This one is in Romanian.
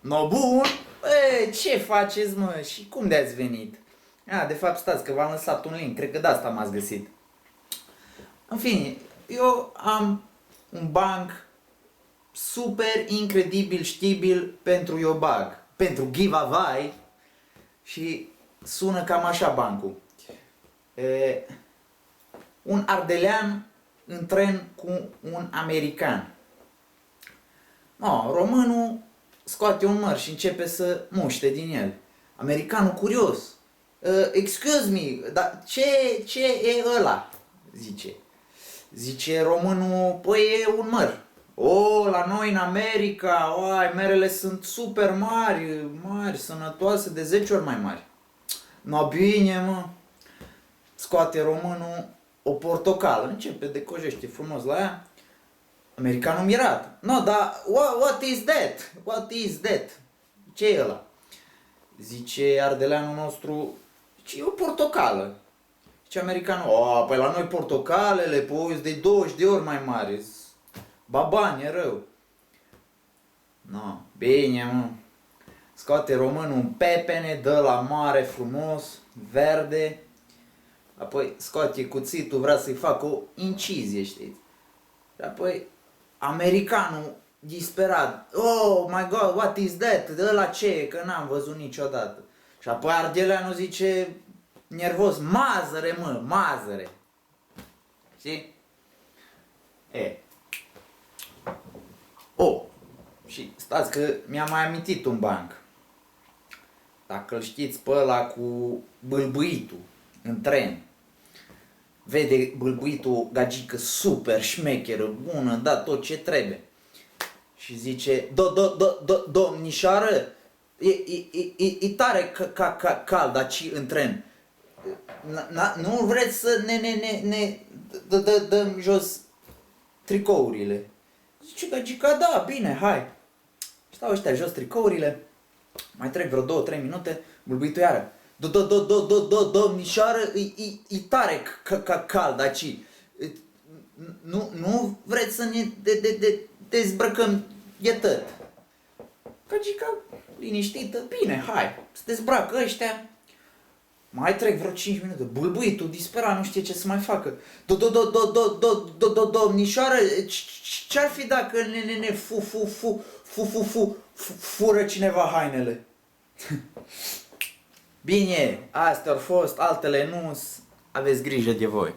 No, bun. E, ce faceți, mă? Și cum de-ați venit? De fapt, stați că v-am lăsat un link. Cred că de asta m-ați găsit. În fine, eu am un banc super incredibil știbil pentru Iobag, pentru giveaway și sună cam așa bancul. Un ardelean în tren cu un american. No, românul scoate un măr și începe să muște din el. Americanul curios. Excuse me, dar ce e ăla? Zice. Zice românul, păi e un măr. O, la noi în America, oai, merele sunt super mari, sănătoase, de 10 ori mai mari. No, bine, mă. Scoate românul o portocală, începe, decojește frumos la ea. Americanul mirat. No, dar what is that? What is that? Ce e ăla? Zice ardeleanul nostru, zice, e o portocală. Zice americanul, păi la noi portocalele, păi de 20 de ori mai mari. Babani, e rău. No, bine, mă. Scoate românul un pepene, dă la mare frumos, verde. Apoi scoate cuțitul, vrea să-i facă o incizie, știți? Și apoi americanul disperat, oh my god, what is that? De ăla ce e? Că n-am văzut niciodată. Și apoi ardeleanul zice, nervos, mazăre, mă, mazăre. Știi? Și stați că mi-am mai amintit un banc. Dacă îl știți pe ăla cu bâlbâitul în tren. Vede bâlbâitul o gagică super șmecheră, bună, da tot ce trebuie. Și zice, domnișoară, e tare cald aici în tren. Nu vreți să ne dăm jos tricourile? Zice gagica, da, bine, hai. Stau ăștia jos tricourile, mai trec vreo 2-3 minute, bâlbâitul iară. Domnișoară, e tare cald aici. Nu vreți să ne dezbrăcăm tot? Gagica, liniștită, bine, hai, să dezbracă ăștia. Mai trec vreo 5 minute, bâlbâitul disperat, nu știe ce să mai facă. Domnișoară, ce-ar fi dacă ne fură cineva hainele? Bine, astea au fost, altele nu, aveți grijă de voi.